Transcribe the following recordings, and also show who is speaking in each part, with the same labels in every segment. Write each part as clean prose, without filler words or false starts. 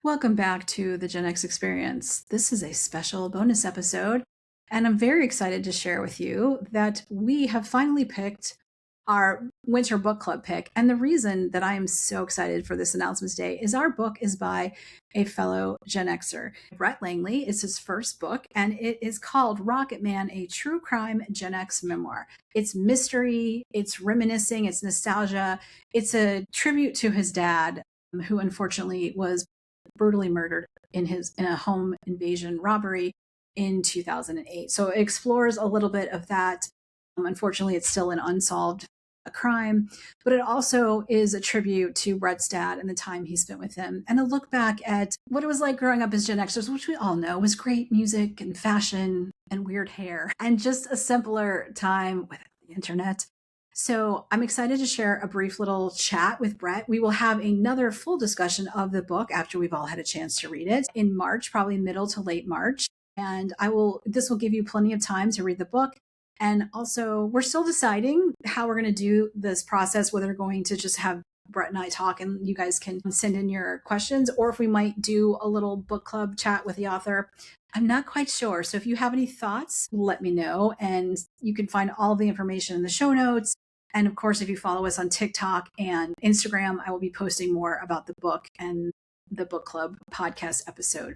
Speaker 1: Welcome back to the Gen X Experience. This is a special bonus episode, and I'm very excited to share with you that we have finally picked our winter book club pick. And the reason that I am so excited for this announcement today is our book is by a fellow Gen Xer, Brett Langley. It's his first book, and it is called Rocket Man, a True Crime Gen X Memoir. It's mystery, it's reminiscing, it's nostalgia, it's a tribute to his dad, who unfortunately was brutally murdered in a home invasion robbery in 2008. So it explores a little bit of that. Unfortunately, it's still an unsolved crime, but it also is a tribute to Brett's dad and the time he spent with him, and a look back at what it was like growing up as Gen Xers, which we all know was great music and fashion and weird hair, and just a simpler time with the internet. So I'm excited to share a brief little chat with Brett. We will have another full discussion of the book after we've all had a chance to read it in March, probably middle to late March. And this will give you plenty of time to read the book. And also, we're still deciding how we're going to do this process, whether we're going to just have Brett and I talk and you guys can send in your questions, or if we might do a little book club chat with the author. I'm not quite sure. So if you have any thoughts, let me know. And you can find all the information in the show notes. And of course, if you follow us on TikTok and Instagram, I will be posting more about the book and the book club podcast episode.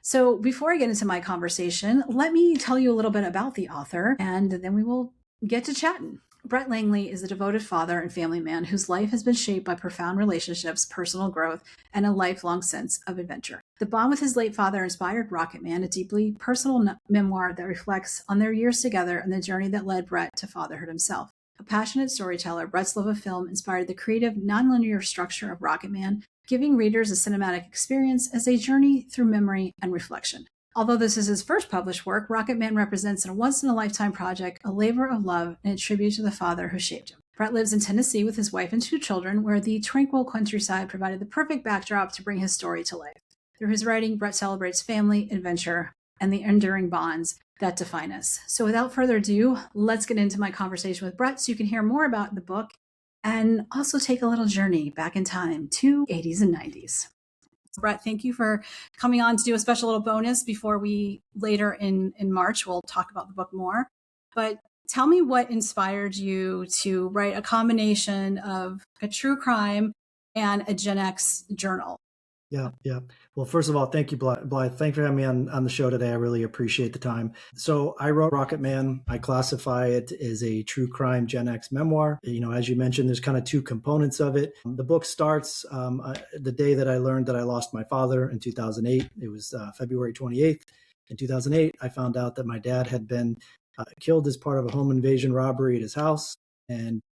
Speaker 1: So before I get into my conversation, let me tell you a little bit about the author, and then we will get to chatting. Brett Langley is a devoted father and family man whose life has been shaped by profound relationships, personal growth, and a lifelong sense of adventure. The bond with his late father inspired Rocket Man, a deeply personal memoir that reflects on their years together and the journey that led Brett to fatherhood himself. A passionate storyteller, Brett's love of film inspired the creative, nonlinear structure of Rocket Man, giving readers a cinematic experience as they journey through memory and reflection. Although this is his first published work, Rocket Man represents a once-in-a-lifetime project, a labor of love, and a tribute to the father who shaped him. Brett lives in Tennessee with his wife and 2 children, where the tranquil countryside provided the perfect backdrop to bring his story to life. Through his writing, Brett celebrates family, adventure, and the enduring bonds that define us. So without further ado, let's get into my conversation with Brett so you can hear more about the book and also take a little journey back in time to 80s and 90s. Brett, thank you for coming on to do a special little bonus before we later in March, we'll talk about the book more. But tell me what inspired you to write a combination of a true crime and a Gen X journal.
Speaker 2: Yeah. Well, first of all, thank you, Blythe. Thanks for having me on the show today. I really appreciate the time. So I wrote Rocket Man. I classify it as a true crime Gen X memoir. As you mentioned, there's kind of 2 components of it. The book starts the day that I learned that I lost my father in 2008. It was February 28th. In 2008, I found out that my dad had been killed as part of a home invasion robbery at his house. And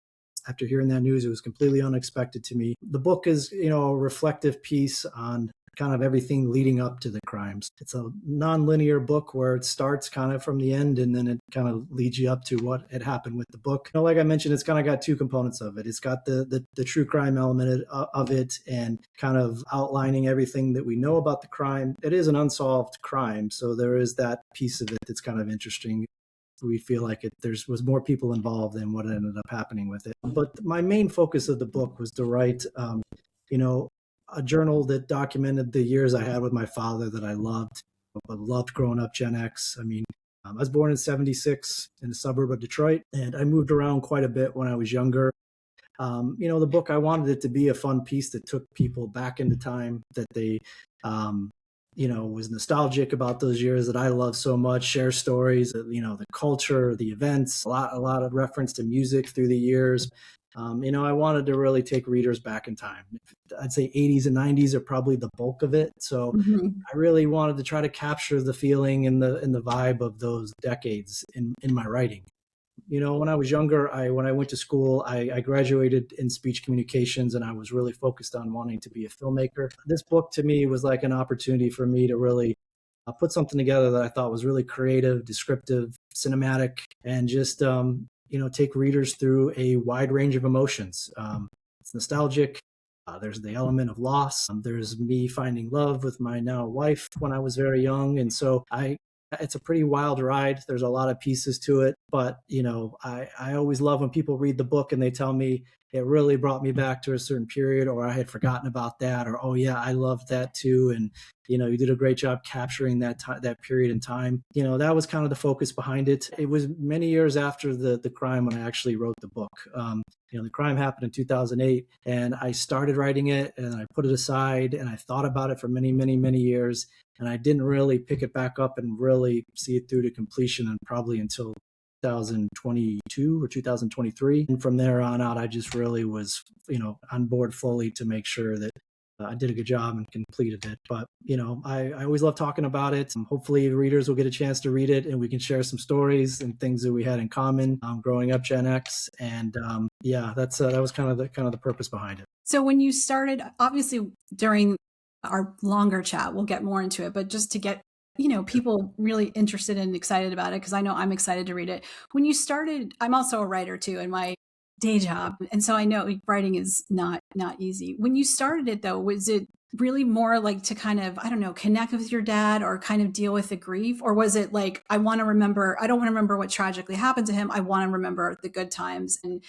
Speaker 2: after hearing that news, it was completely unexpected to me. The book is, a reflective piece on kind of everything leading up to the crimes. It's a non-linear book where it starts kind of from the end and then it kind of leads you up to what had happened with the book. Like I mentioned, it's kind of got 2 components of it. It's got the true crime element of it and kind of outlining everything that we know about the crime. It is an unsolved crime, so there is that piece of it that's kind of interesting. We feel like was more people involved than what ended up happening with it. But my main focus of the book was to write, a journal that documented the years I had with my father that I loved. I loved growing up Gen X. I was born in 76 in a suburb of Detroit, and I moved around quite a bit when I was younger. The book, I wanted it to be a fun piece that took people back into time, that they was nostalgic about those years that I love so much, share stories, the culture, the events, a lot of reference to music through the years. I wanted to really take readers back in time. I'd say 80s and 90s are probably the bulk of it. So I really wanted to try to capture the feeling and the vibe of those decades in my writing. When I was younger, when I went to school, I graduated in speech communications, and I was really focused on wanting to be a filmmaker. This book to me was like an opportunity for me to really put something together that I thought was really creative, descriptive, cinematic, and just, take readers through a wide range of emotions. It's nostalgic. There's the element of loss. There's me finding love with my now wife when I was very young. And so it's a pretty wild ride. There's a lot of pieces to it, but I always love when people read the book and they tell me, it really brought me back to a certain period, or I had forgotten about that, or, oh yeah, I loved that too. And, you did a great job capturing that time, that period in time. That was kind of the focus behind it. It was many years after the crime when I actually wrote the book. The crime happened in 2008, and I started writing it, and I put it aside, and I thought about it for many, many, many years, and I didn't really pick it back up and really see it through to completion, and probably until 2022 or 2023. And from there on out, I just really was, on board fully to make sure that I did a good job and completed it. But, I always love talking about it. Hopefully readers will get a chance to read it, and we can share some stories and things that we had in common growing up Gen X. And that was kind of the purpose behind it.
Speaker 1: So when you started, obviously during our longer chat, we'll get more into it, but just to get people really interested and excited about it, because I know I'm excited to read it. When you started, I'm also a writer too in my day job, and so I know writing is not easy. When you started it though, was it really more like to kind of, I don't know, connect with your dad or kind of deal with the grief? Or was it like, I don't want to remember what tragically happened to him. I want to remember the good times. And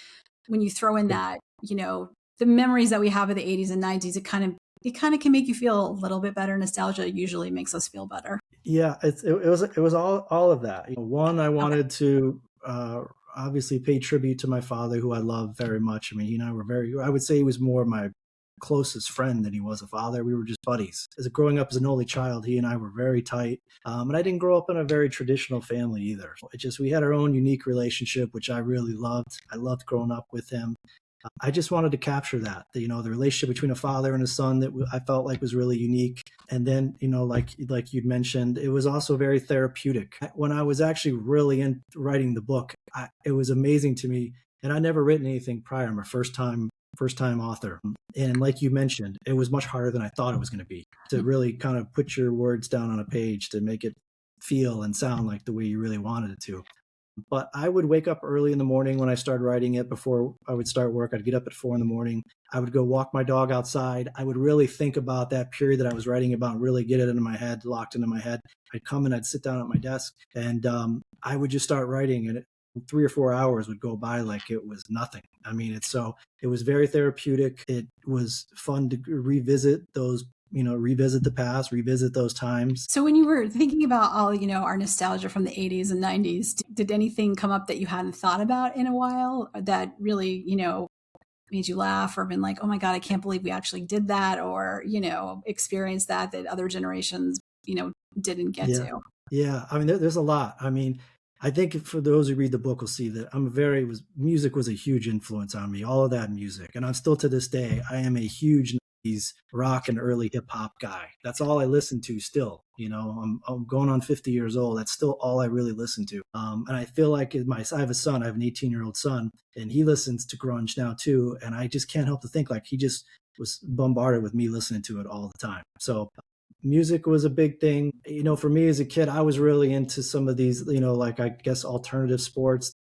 Speaker 1: when you throw in that, the memories that we have of the 80s and 90s, it kind of can make you feel a little bit better. Nostalgia usually makes us feel better.
Speaker 2: Yeah, it was all of that. One, I wanted to obviously pay tribute to my father, who I love very much. I mean, he and I were I would say he was more my closest friend than he was a father. We were just buddies. Growing up as an only child, he and I were very tight. And I didn't grow up in a very traditional family either. We had our own unique relationship, which I really loved. I loved growing up with him. I just wanted to capture that, the relationship between a father and a son that I felt like was really unique. And then, like you'd mentioned, it was also very therapeutic. When I was actually really in writing the book, it was amazing to me. And I'd never written anything prior. I'm a first time author. And like you mentioned, it was much harder than I thought it was going to be, to really kind of put your words down on a page to make it feel and sound like the way you really wanted it to. But I would wake up early in the morning when I started writing it. Before I would start work, I'd get up at 4 a.m. I would go walk my dog outside. I would really think about that period that I was writing about and really get it into my head, locked into my head. I'd come and I'd sit down at my desk, and I would just start writing, and 3 or 4 hours would go by like it was nothing. I mean, it was very therapeutic. It was fun to revisit the past, revisit those times.
Speaker 1: So when you were thinking about all, our nostalgia from the 80s and 90s, did anything come up that you hadn't thought about in a while that really, made you laugh, or been like, oh my God, I can't believe we actually did that, or, experienced that other generations, didn't get to?
Speaker 2: Yeah. I mean, there's a lot. I mean, I think for those who read the book will see that music was a huge influence on me, all of that music. And I'm still, to this day, I am a huge 90s rock and early hip hop guy. That's all I listen to still. I'm going on 50 years old. That's still all I really listen to. And I feel like I have a son, I have an 18-year-old son, and he listens to grunge now too. And I just can't help to think like he just was bombarded with me listening to it all the time. So music was a big thing. For me as a kid, I was really into some of these, like, I guess, alternative sports,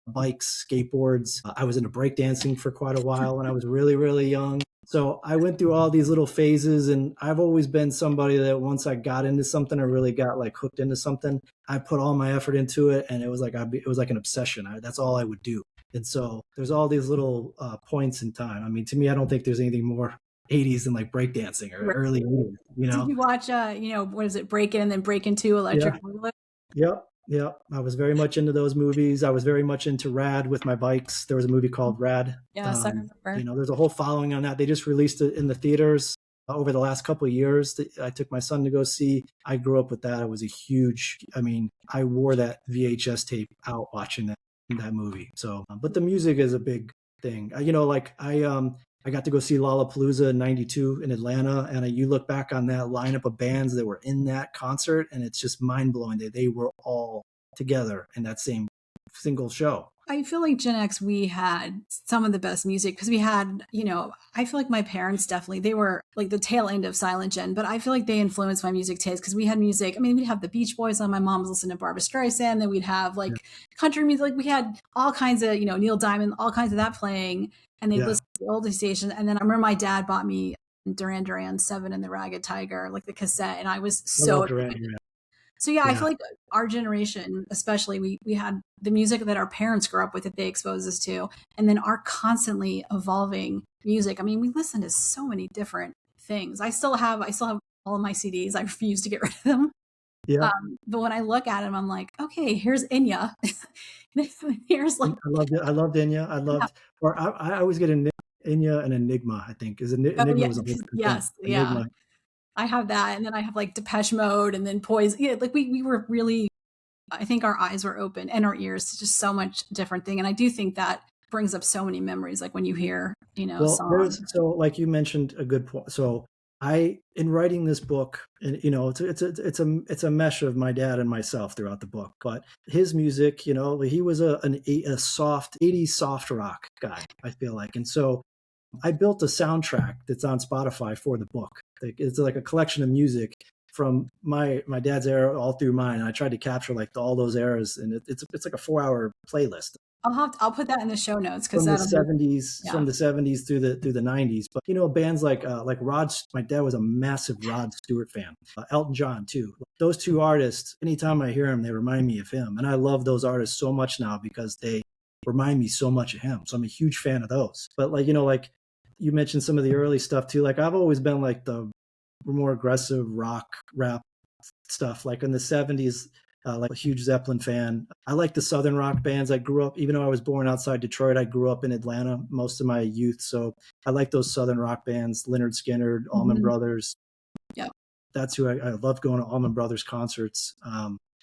Speaker 2: bikes, skateboards. I was into breakdancing for quite a while when I was really, really young. So I went through all these little phases, and I've always been somebody that once I got into something, I really got like hooked into something. I put all my effort into it, and it was like an obsession. That's all I would do. And so there's all these little points in time. I mean, to me, I don't think there's anything more 80s than like breakdancing or
Speaker 1: Right.
Speaker 2: early 80s.
Speaker 1: Did you watch, what is it, Break In and then Break Into Electric Boogaloo?
Speaker 2: Yep. Yep. I was very much into those movies. I was very much into Rad with my bikes. There was a movie called Rad.
Speaker 1: Yes, I remember.
Speaker 2: There's a whole following on that. They just released it in the theaters over the last couple of years. I took my son to go see. I grew up with that. It was I wore that VHS tape out watching that movie. So, but the music is a big thing. I got to go see Lollapalooza in '92 in Atlanta, and you look back on that lineup of bands that were in that concert, and it's just mind-blowing that they were all together in that same single show.
Speaker 1: I feel like Gen X, we had some of the best music because we had, I feel like my parents definitely, they were like the tail end of Silent Gen, but I feel like they influenced my music taste because we had music. I mean, we'd have the Beach Boys on. My mom was listening to Barbra Streisand. Then we'd have like country music. Like we had all kinds of, Neil Diamond, all kinds of that playing. And they'd listen to the oldies station. And then I remember my dad bought me Duran Duran 7 and the Ragged Tiger, like the cassette. And I was so So yeah, I
Speaker 2: Yeah.
Speaker 1: feel like our generation, especially, we had the music that our parents grew up with that they exposed us to, and then our constantly evolving music. I mean, we listen to so many different things. I still have all of my CDs. I refuse to get rid of them.
Speaker 2: Yeah.
Speaker 1: But when I look at them, I'm like, okay, here's Inya. Here's like,
Speaker 2: I loved Enya. I
Speaker 1: yeah,
Speaker 2: loved, or I always get Enya and Enigma, I think. Is
Speaker 1: oh
Speaker 2: Enigma
Speaker 1: yeah,
Speaker 2: was a whole different thing.
Speaker 1: yes, yeah.
Speaker 2: Enigma.
Speaker 1: I have that, and then I have like Depeche Mode, and then Poison. Yeah, like we were really, I think our eyes were open and our ears to just so much different thing. And I do think that brings up so many memories, like when you hear,
Speaker 2: Well,
Speaker 1: songs.
Speaker 2: so like you mentioned a good point. So in writing this book, and it's a mesh of my dad and myself throughout the book. But his music, he was a soft 80s soft rock guy, I feel like. And so I built a soundtrack that's on Spotify for the book. Like, it's like a collection of music from my dad's era all through mine. And I tried to capture like all those eras, and it's like a 4-hour playlist
Speaker 1: I'll put that in the show notes because
Speaker 2: from the
Speaker 1: that'll be,
Speaker 2: 70s,
Speaker 1: yeah.
Speaker 2: through the 90s. But bands like Rod. My dad was a massive Rod Stewart fan. Elton John too. Those two artists, anytime I hear them, they remind me of him, and I love those artists so much now because they remind me so much of him. So I'm a huge fan of those. But like you mentioned some of the early stuff too. Like, I've always been like the more aggressive rock rap stuff. Like in the 70s, like a huge Zeppelin fan. I like the Southern rock bands. I grew up, even though I was born outside Detroit, I grew up in Atlanta most of my youth. So I like those Southern rock bands, Leonard Skinner, Allman
Speaker 1: Mhm.
Speaker 2: Brothers.
Speaker 1: Yeah.
Speaker 2: That's who I love going to Allman Brothers concerts.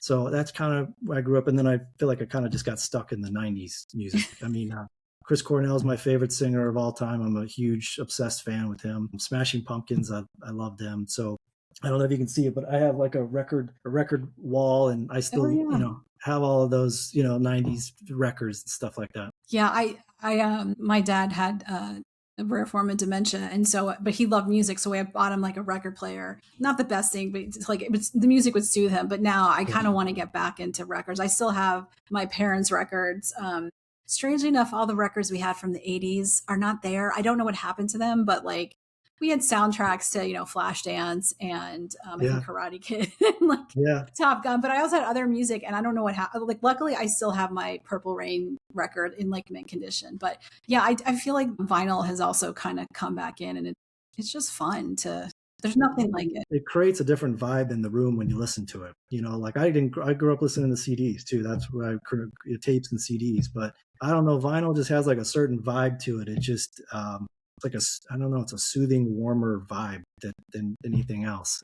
Speaker 2: So that's kind of where I grew up. And then I feel like I kind of just got stuck in the 90s music. I mean, Chris Cornell is my favorite singer of all time. I'm a huge obsessed fan with him. Smashing Pumpkins, I love them. So I don't know if you can see it, but I have like a record wall, and I
Speaker 1: Oh
Speaker 2: still,
Speaker 1: yeah.
Speaker 2: have all of those, 90s records and stuff like that.
Speaker 1: Yeah, my dad had a rare form of dementia, and so, but he loved music, so I bought him like a record player. Not the best thing, but it's like the music would soothe him. But now I
Speaker 2: Yeah.
Speaker 1: kind of want to get back into records. I still have my parents' records. Strangely enough, all the records we had from the '80s are not there. I don't know what happened to them, but like we had soundtracks to Flashdance and I
Speaker 2: Yeah.
Speaker 1: think Karate Kid and like
Speaker 2: Yeah.
Speaker 1: Top Gun, but I also had other music, and I don't know what happened. Like, luckily, I still have my Purple Rain record in like mint condition. But yeah, I feel like vinyl has also kind of come back in, and it's just fun to. There's nothing like it.
Speaker 2: It creates a different vibe in the room when you listen to it. Like I grew up listening to CDs too. That's where tapes and CDs, but I don't know, vinyl just has like a certain vibe to it. It just, it's like I don't know, it's a soothing, warmer vibe than anything else.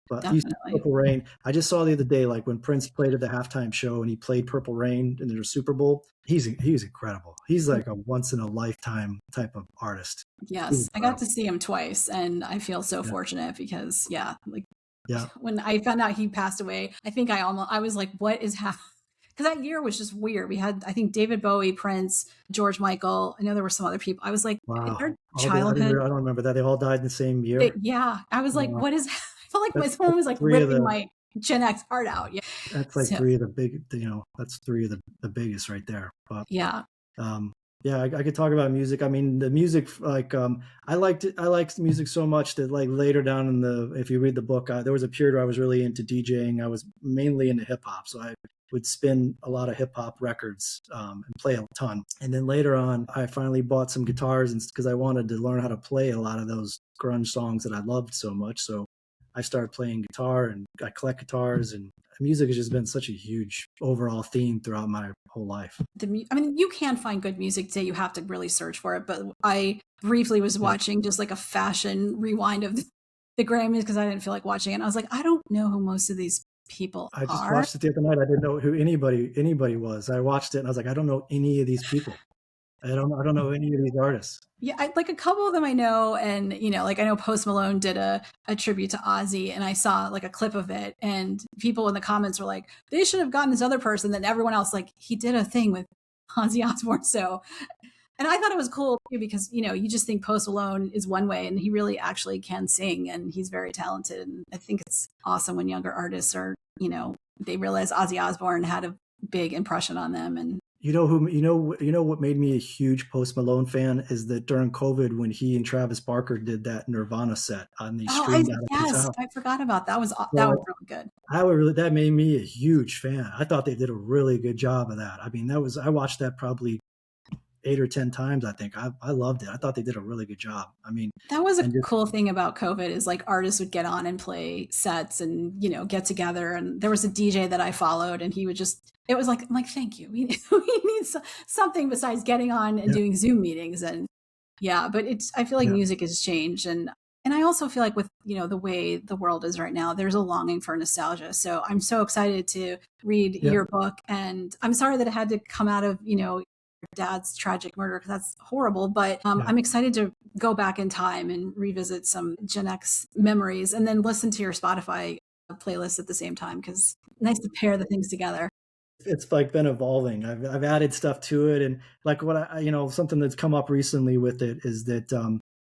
Speaker 2: But you said
Speaker 1: Definitely.
Speaker 2: Purple Rain. I just saw the other day, like when Prince played at the halftime show and he played Purple Rain in the Super Bowl. He's incredible. He's like a once in a lifetime type of artist. He's
Speaker 1: Yes, I got
Speaker 2: incredible.
Speaker 1: to see him twice, and I feel so
Speaker 2: Yeah,
Speaker 1: fortunate because yeah, like
Speaker 2: yeah,
Speaker 1: when I found out he passed away, I think I was like, what is happening? Because that year was just weird. We had, I think, David Bowie, Prince, George Michael. I know there were some other people. I was like,
Speaker 2: wow.
Speaker 1: our childhood.
Speaker 2: I don't remember that. They all died in the same year.
Speaker 1: Yeah, I was like,
Speaker 2: Wow.
Speaker 1: what is? I felt like someone
Speaker 2: That's
Speaker 1: was like
Speaker 2: three of
Speaker 1: ripping
Speaker 2: the
Speaker 1: my Gen X heart out. Yeah,
Speaker 2: that's like
Speaker 1: so
Speaker 2: three of the big. That's three of the biggest right there. But
Speaker 1: yeah,
Speaker 2: um, yeah, I could talk about music. I mean, the music, like, I liked music so much that, like, later down if you read the book, there was a period where I was really into DJing. I was mainly into hip hop, so I would spin a lot of hip hop records, and play a ton. And then later on, I finally bought some guitars, and because I wanted to learn how to play a lot of those grunge songs that I loved so much. So I started playing guitar, and I collect guitars, and music has just been such a huge overall theme throughout my whole life.
Speaker 1: I mean, you can find good music today. You have to really search for it. But I briefly was
Speaker 2: Yeah.
Speaker 1: watching just like a fashion rewind of the Grammys because I didn't feel like watching it. And I was like, I don't know who most of these people
Speaker 2: I just
Speaker 1: are.
Speaker 2: watched it the other night. I didn't know who anybody was. I watched it and I was like, I don't know any of these people. I don't know any of these artists.
Speaker 1: Yeah, like a couple of them I know, and like I know Post Malone did a tribute to Ozzy, and I saw like a clip of it, and people in the comments were like, they should have gotten this other person. Then everyone else like he did a thing with Ozzy Osbourne, so. And I thought it was cool too because you just think Post Malone is one way, and he really actually can sing, and he's very talented. And I think it's awesome when younger artists are they realize Ozzy Osbourne had a big impression on them, and
Speaker 2: What made me a huge Post Malone fan is that during COVID, when he and Travis Barker did that Nirvana set, and they
Speaker 1: oh,
Speaker 2: streamed out of his
Speaker 1: yes,
Speaker 2: house.
Speaker 1: I forgot about that. Was that was
Speaker 2: So
Speaker 1: really good.
Speaker 2: I would really that made me a huge fan. I thought they did a really good job of that. I mean, that was I watched that probably 8 or 10 times, I think. I loved it. I thought they did a really good job. I mean,
Speaker 1: That was a
Speaker 2: and just
Speaker 1: cool thing about COVID is like artists would get on and play sets and, get together. And there was a DJ that I followed and he would just, it was like, I'm like, thank you. We need something besides getting on and
Speaker 2: yeah,
Speaker 1: doing Zoom meetings. And yeah, but I feel like
Speaker 2: yeah,
Speaker 1: music has changed. And I also feel like with, the way the world is right now, there's a longing for nostalgia. So I'm so excited to read
Speaker 2: yeah,
Speaker 1: your book. And I'm sorry that it had to come out of, dad's tragic murder because that's horrible. But
Speaker 2: yeah.
Speaker 1: I'm excited to go back in time and revisit some Gen X memories and then listen to your Spotify playlist at the same time because nice to pair the things together.
Speaker 2: It's, like, been evolving. I've added stuff to it, and, like, what something that's come up recently with it is that,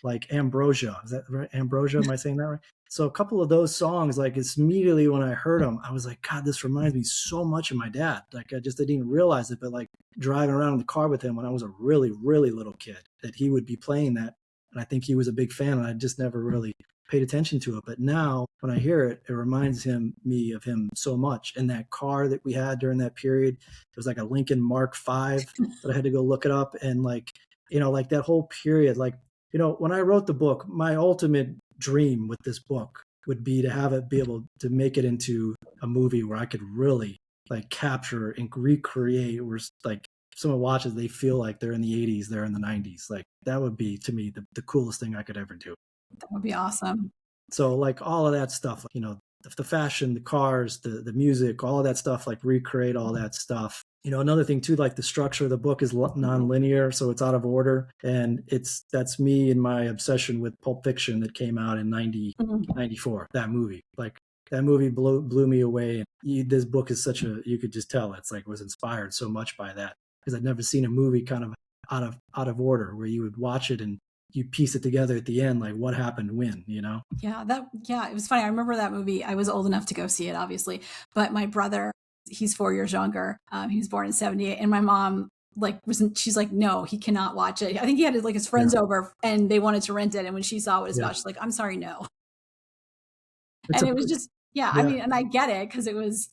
Speaker 2: like, Ambrosia, is that right? Ambrosia, am I saying that right? So a couple of those songs, like, it's immediately when I heard them, I was like, "God, this reminds me so much of my dad." Like, I just didn't even realize it, but, like, driving around in the car with him when I was a really, really little kid, that he would be playing that, and I think he was a big fan, and I just never really paid attention to it. But now when I hear it, it reminds me of him so much. And that car that we had during that period, it was like a Lincoln Mark V, but I had to go look it up. And like, like that whole period, like, when I wrote the book, my ultimate dream with this book would be to have it be able to make it into a movie where I could really like capture and recreate where like someone watches, they feel like they're in the 80s, they're in the 90s. Like that would be to me the coolest thing I could ever do.
Speaker 1: That would be awesome.
Speaker 2: So like all of that stuff, the fashion, the cars, the music, all of that stuff, like recreate all that stuff. Another thing too, like the structure of the book is non-linear, so it's out of order. And that's me and my obsession with Pulp Fiction that came out in
Speaker 1: Mhm.
Speaker 2: 94, that movie. Like that movie blew me away. And this book is you could just tell it's like was inspired so much by that because I'd never seen a movie kind of out of order where you would watch it and you piece it together at the end, like what happened when.
Speaker 1: Yeah, it was funny. I remember that movie. I was old enough to go see it, obviously, but my brother, he's 4 years younger. He was born in '78, and my mom she's like, no, he cannot watch it. I think he had like his
Speaker 2: Yeah,
Speaker 1: friends over and they wanted to rent it. And when she saw what it's
Speaker 2: yeah.
Speaker 1: about, she's like, I'm sorry, no.
Speaker 2: It's
Speaker 1: And
Speaker 2: a
Speaker 1: it was just, yeah, I
Speaker 2: yeah,
Speaker 1: mean, and I get it because it was,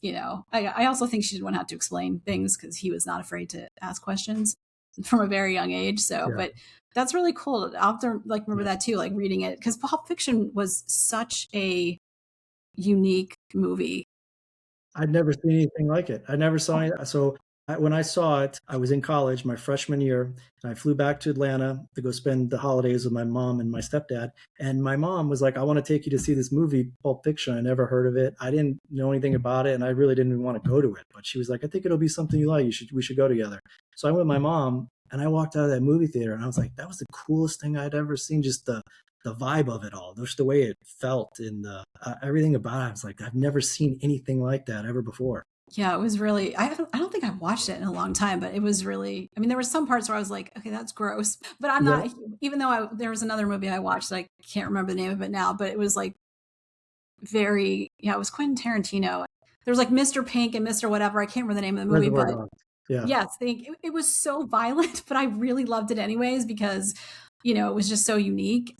Speaker 1: I also think she didn't want to have to explain things because he was not afraid to ask questions from a very young age. So,
Speaker 2: yeah,
Speaker 1: but that's really cool. I'll have to like remember
Speaker 2: yeah.
Speaker 1: that too, like reading it because Pulp Fiction was such a unique movie.
Speaker 2: I'd never seen anything like it. I never saw it. So when I saw it, I was in college my freshman year, and I flew back to Atlanta to go spend the holidays with my mom and my stepdad. And my mom was like, "I want to take you to see this movie, Pulp Fiction." I never heard of it. I didn't know anything about it, and I really didn't even want to go to it. But she was like, "I think it'll be something you like. We should go together." So I went with my mom, and I walked out of that movie theater, and I was like, "That was the coolest thing I'd ever seen." Just the vibe of it all, just the way it felt, and the everything about it. I was like, I've never seen anything like that ever before.
Speaker 1: Yeah, it was really, I don't think I've watched it in a long time, but it was really, I mean, there were some parts where I was like, okay, that's gross. But I'm
Speaker 2: Yeah,
Speaker 1: not, even though there was another movie I watched that I can't remember the name of it now, but it was like yeah, it was Quentin Tarantino. There was like Mr. Pink and Mr. Whatever. I can't remember the name of the movie,
Speaker 2: Reservoir
Speaker 1: but
Speaker 2: Dogs. Yeah,
Speaker 1: yes, it was so violent, but I really loved it anyways because, it was just so unique.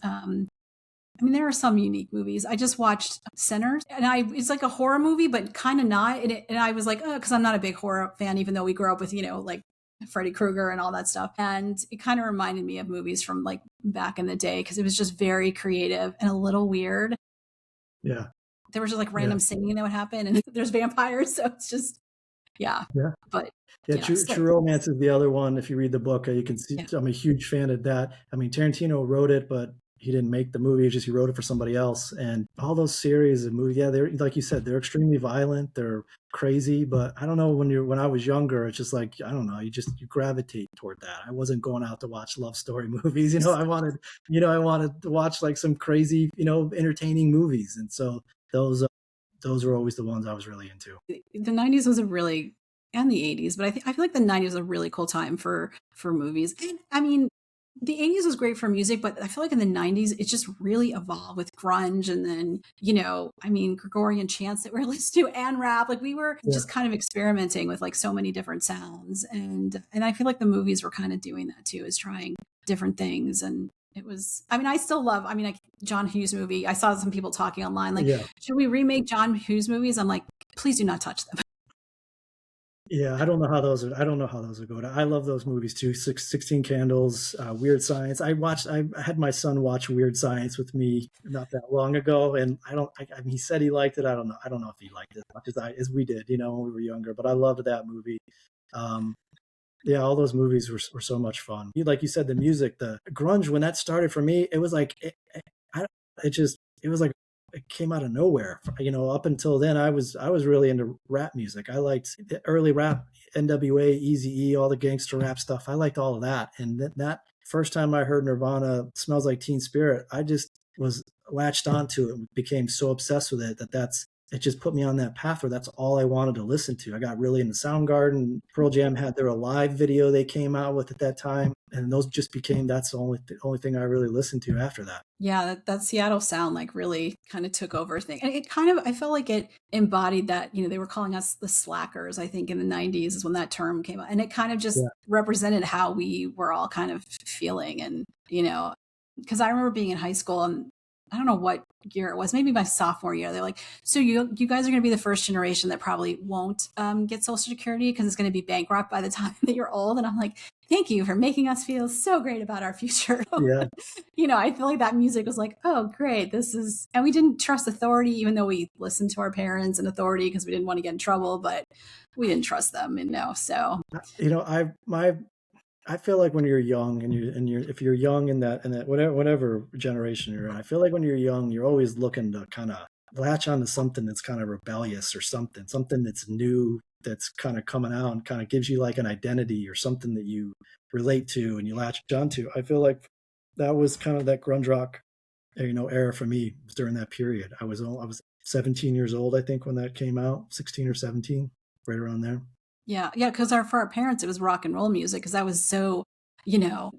Speaker 1: I mean, there are some unique movies. I just watched Sinners, and it's like a horror movie, but kind of not. And I was like, oh, because I'm not a big horror fan, even though we grew up with, like Freddy Krueger and all that stuff. And it kind of reminded me of movies from like back in the day because it was just very creative and a little weird.
Speaker 2: yeah,
Speaker 1: There was just like
Speaker 2: yeah,
Speaker 1: random singing that would happen, and there's vampires, so it's just yeah.
Speaker 2: yeah.
Speaker 1: But
Speaker 2: Yeah,
Speaker 1: yeah, so
Speaker 2: True Romance is the other one. If you read the book, you can see
Speaker 1: yeah,
Speaker 2: I'm a huge fan of that. I mean, Tarantino wrote it, but he didn't make the movie. It's just he wrote it for somebody else. And all those series of movies, yeah, they're like you said, they're extremely violent. They're crazy. But I don't know when I was younger, it's just like I don't know, you gravitate toward that. I wasn't going out to watch love story movies. I wanted to watch like some crazy, entertaining movies. And so those uh, those were always the ones I was really into.
Speaker 1: the '90s was a really and the '80s, but I feel like the '90s was a really cool time for movies. And I mean, the '80s was great for music, but I feel like in the '90s it just really evolved with grunge, and then I mean, Gregorian chants that we were listening to and rap. Like we were
Speaker 2: Yeah,
Speaker 1: just kind of experimenting with like so many different sounds, and I feel like the movies were kind of doing that too, is trying different things. And it was, I mean, I still love, I mean, like John Hughes movie. I saw some people talking online like,
Speaker 2: yeah.
Speaker 1: should we remake John Hughes movies? I'm like, Please do not touch them.
Speaker 2: Yeah, I don't know how those are. I don't know how those are going. I love those movies too. 16 Candles, Weird Science. I had my son watch Weird Science with me not that long ago, and I don't. I mean, he said he liked it. I don't know. I don't know if he liked it as much as we did, when we were younger. But I loved that movie. Um, yeah, all those movies were so much fun. Like you said, the music, the grunge, when that started for me, it was like it was like it came out of nowhere. Up until then, I was really into rap music. I liked the early rap, NWA, Eazy-E, all the gangster rap stuff. I liked all of that. And that first time I heard Nirvana, "Smells Like Teen Spirit," I just was latched onto it and became so obsessed with it it just put me on that path where that's all I wanted to listen to. I got really into Soundgarden. Pearl Jam had their Alive video they came out with at that time, and those just became that's the only thing I really listened to after that.
Speaker 1: Yeah, that Seattle sound like really kind of took over thing. And it kind of, I felt like it embodied that, they were calling us the slackers, I think in the 90s is when that term came out. And it kind of just
Speaker 2: Yeah,
Speaker 1: represented how we were all kind of feeling. And, because I remember being in high school and I don't know what year it was, maybe my sophomore year. They're like, so you guys are going to be the first generation that probably won't get Social Security because it's going to be bankrupt by the time that you're old. And I'm like, thank you for making us feel so great about our future.
Speaker 2: yeah.
Speaker 1: I feel like that music was like, oh, great. And we didn't trust authority, even though we listened to our parents and authority because we didn't want to get in trouble, but we didn't trust them, so.
Speaker 2: I feel like when you're young if you're young in that whatever generation you're in, I feel like when you're young, you're always looking to kind of latch onto something that's kind of rebellious or something that's new, that's kind of coming out and kind of gives you like an identity or something that you relate to and you latch onto. I feel like that was kind of that grunge rock, era for me during that period. I was 17 years old, I think, when that came out, 16 or 17, right around there.
Speaker 1: Yeah, yeah, because for our parents, it was rock and roll music because that was so,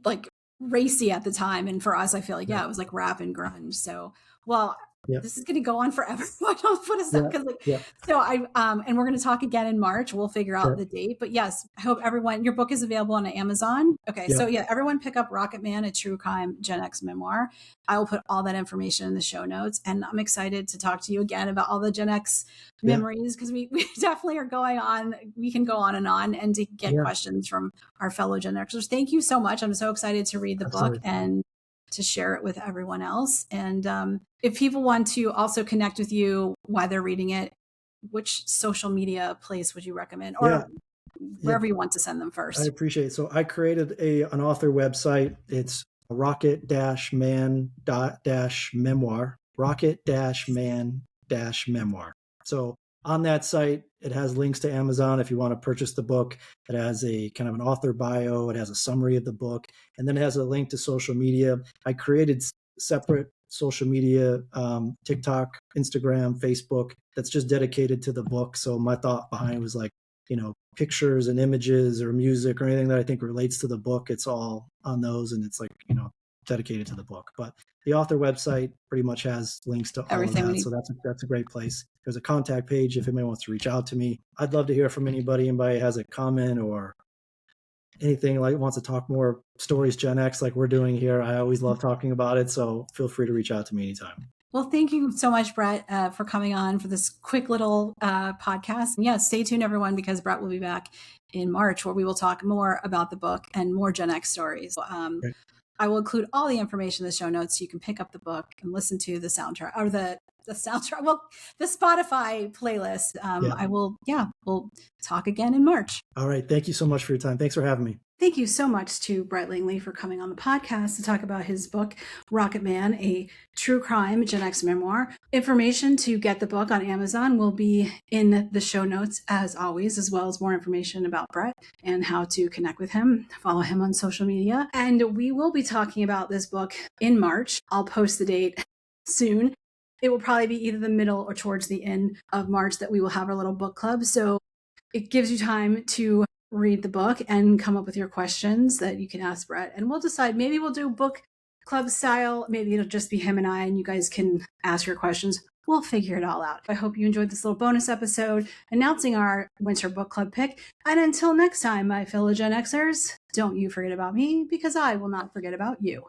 Speaker 1: like racy at the time. And for us, I feel like,
Speaker 2: Yeah,
Speaker 1: yeah, it was like rap and grunge. So, well,
Speaker 2: yeah,
Speaker 1: this is going to go on forever. I don't put us up
Speaker 2: yeah,
Speaker 1: because,
Speaker 2: yeah,
Speaker 1: so and we're going to talk again in March. We'll figure out
Speaker 2: sure,
Speaker 1: the date. But yes, I hope your book is available on Amazon. Okay,
Speaker 2: yeah,
Speaker 1: so yeah, everyone pick up Rocket Man, a True Crime GenX Memoir. I will put all that information in the show notes. And I'm excited to talk to you again about all the Gen X
Speaker 2: yeah,
Speaker 1: memories because we definitely are going on. We can go on and to get
Speaker 2: yeah.
Speaker 1: questions from our fellow Gen Xers. Thank you so much. I'm so excited to read the book
Speaker 2: Absolutely.
Speaker 1: and to share it with everyone else. And if people want to also connect with you while they're reading it, which social media place would you recommend,
Speaker 2: Yeah,
Speaker 1: or
Speaker 2: yeah.
Speaker 1: wherever you want to send them
Speaker 2: I
Speaker 1: first?
Speaker 2: appreciate it. So I created an author website. It's rocket-man-memoir, rocket-man-memoir. So on that site, it has links to Amazon if you want to purchase the book. It has a kind of an author bio. It has a summary of the book, and then it has a link to social media. I created separate social media, TikTok, Instagram, Facebook, that's just dedicated to the book. So my thought behind it was like, pictures and images or music or anything that I think relates to the book, it's all on those, and it's like, dedicated to the book. But the author website pretty much has links to all of
Speaker 1: Everything we
Speaker 2: that.
Speaker 1: need.
Speaker 2: So that's a great place. There's a contact page if anybody wants to reach out to me. I'd love to hear from anybody has a comment or anything, like wants to talk more stories Gen X like we're doing here. I always love talking about it. So feel free to reach out to me anytime.
Speaker 1: Well, thank you so much, Brett, for coming on for this quick little podcast. And yeah, stay tuned, everyone, because Brett will be back in March where we will talk more about the book and more Gen X stories.
Speaker 2: Okay.
Speaker 1: I will include all the information in the show notes so you can pick up the book and listen to the soundtrack or the soundtrack, well, the Spotify playlist.
Speaker 2: Yeah.
Speaker 1: We'll talk again in March.
Speaker 2: All right. Thank you so much for your time. Thanks for having me.
Speaker 1: Thank you so much to Brett Langley for coming on the podcast to talk about his book, Rocket Man, a True Crime Gen X Memoir. Information to get the book on Amazon will be in the show notes, as always, as well as more information about Brett and how to connect with him. Follow him on social media. And we will be talking about this book in March. I'll post the date soon. It will probably be either the middle or towards the end of March that we will have our little book club. So it gives you time to read the book and come up with your questions that you can ask Brett. And we'll decide, maybe we'll do book club style. Maybe it'll just be him and I, and you guys can ask your questions. We'll figure it all out. I hope you enjoyed this little bonus episode announcing our winter book club pick. And until next time, my fellow Gen Xers, don't you forget about me, because I will not forget about you.